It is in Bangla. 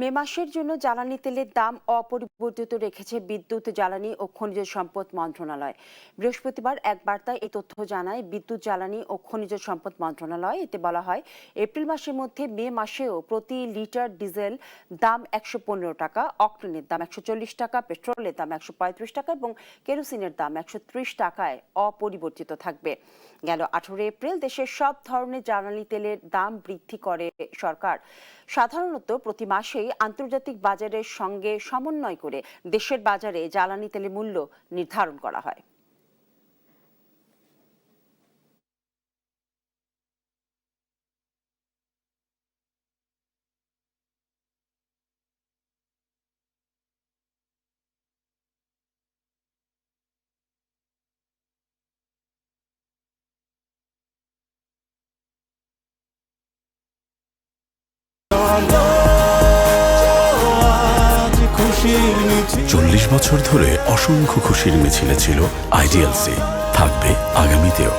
মে মাসের জন্য জ্বালানি তেলের দাম অপরিবর্তিত রেখেছে বিদ্যুৎ, জ্বালানি ও খনিজ সম্পদ মন্ত্রণালয়। বৃহস্পতিবার এক বার্তায় এই তথ্য জানায় বিদ্যুৎ, জ্বালানি ও খনিজ সম্পদ মন্ত্রণালয়। এতে বলা হয়, এপ্রিল মাসের মধ্যে মে মাসেও প্রতি লিটার ডিজেল দাম ১১৫ টাকা, অক্টেনের দাম ১৪০ টাকা, পেট্রোলের দাম ১৩৫ টাকা এবং কেরোসিনের দাম ১৩০ টাকায় অপরিবর্তিত থাকবে। গেল ১৮ এপ্রিল দেশের সব ধরনের জ্বালানি তেলের দাম বৃদ্ধি করে সরকার। সাধারণত প্রতি মাসেই আন্তর্জাতিক বাজারের সঙ্গে সমন্বয় করে দেশের বাজারে জ্বালানি তেলের মূল্য নির্ধারণ করা হয়। চল্লিশ বছর ধরে অসংখ্য খুশির মিছিলে ছিল আইডিএলসি, থাকবে আগামীতেও।